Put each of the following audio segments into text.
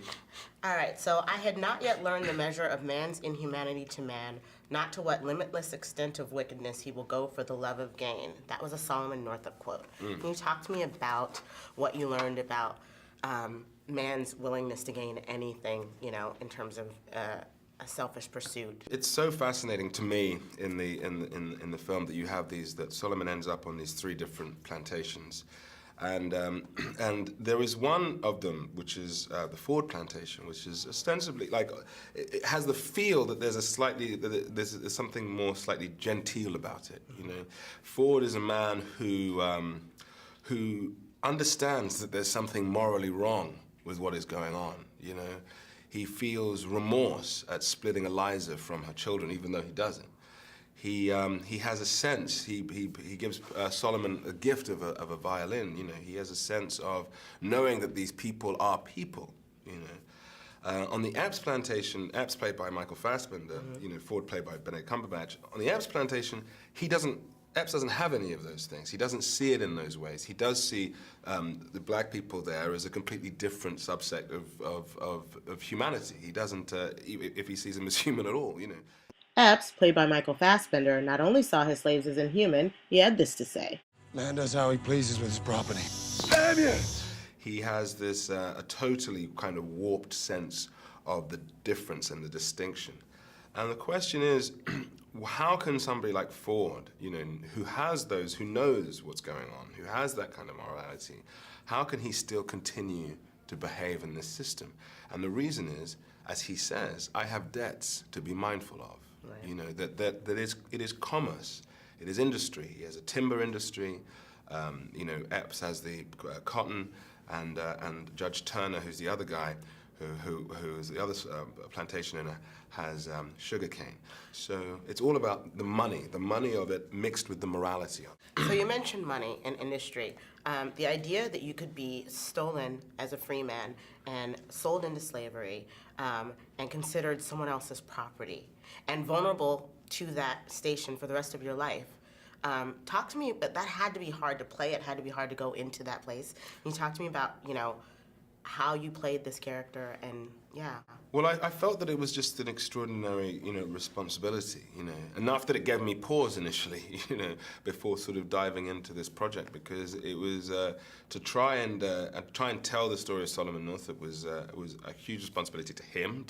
speak. All right, so I had not yet learned the measure of man's inhumanity to man, not to what limitless extent of wickedness he will go for the love of gain. That was a Solomon Northup quote. Can you talk to me about what you learned about man's willingness to gain anything, you know, in terms of a selfish pursuit? It's so fascinating to me in the film that you have these, that Solomon ends up on these 3 different plantations. And there is one of them, which is the Ford plantation, which is ostensibly like it has the feel that there's a slightly there's something more slightly genteel about it. You know, Ford is a man who understands that there's something morally wrong with what is going on. You know, he feels remorse at splitting Eliza from her children, even though he doesn't. He has a sense. He gives Solomon a gift of a violin. You know, he has a sense of knowing that these people are people. You know, on the Epps plantation, Epps played by Michael Fassbender, you know, Ford played by Benedict Cumberbatch. On the Epps plantation, Epps doesn't have any of those things. He doesn't see it in those ways. He does see the black people there as a completely different subset of humanity. He doesn't, if he sees them as human at all, you know. Epps, played by Michael Fassbender, not only saw his slaves as inhuman, he had this to say. Man does how he pleases with his property. Damn you! He has this a totally kind of warped sense of the difference and the distinction. And the question is, how can somebody like Ford, you know, who knows what's going on, who has that kind of morality, how can he still continue to behave in this system? And the reason is, as he says, I have debts to be mindful of. Right. You know, it is commerce, it is industry. He has a timber industry. You know, Epps has the cotton, and Judge Turner, who's the other guy, who's the other plantation owner, has sugarcane. So it's all about the money of it mixed with the morality of it. So you mentioned money and industry. The idea that you could be stolen as a free man and sold into slavery and considered someone else's property and vulnerable to that station for the rest of your life. Talk to me, but that had to be hard to play. It had to be hard to go into that place. Can you talk to me about, you know, how you played this character and, yeah. Well, I felt that it was just an extraordinary, you know, responsibility, you know, enough that it gave me pause initially, you know, before sort of diving into this project, because it was to try and tell the story of Solomon Northup was a huge responsibility to him,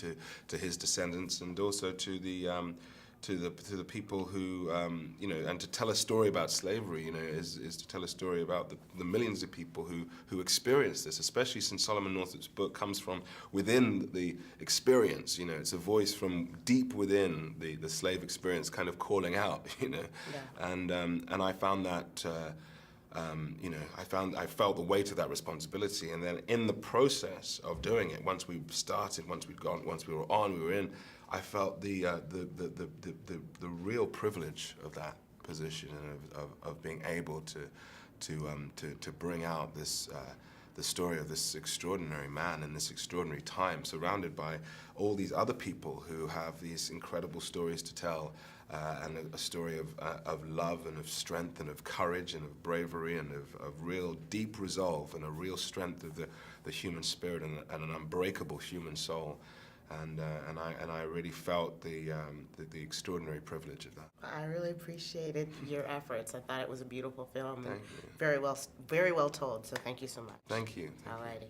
to his descendants, and also to the people who, you know, and to tell a story about slavery, you know, is to tell a story about the millions of people who experience this, especially since Solomon Northup's book comes from within the experience, you know, it's a voice from deep within the slave experience kind of calling out, you know, yeah. And I found that, you know, I felt the weight of that responsibility, and then in the process of doing it, once we started, once we were in, I felt the real privilege of that position and of being able to bring out this the story of this extraordinary man in this extraordinary time, surrounded by all these other people who have these incredible stories to tell, and a story of love and of strength and of courage and of bravery and of real deep resolve and a real strength of the human spirit and an unbreakable human soul. And I really felt the extraordinary privilege of that. I really appreciated your efforts. I thought it was a beautiful film. Thank you. Very well told. So thank you so much. Thank you. Alrighty.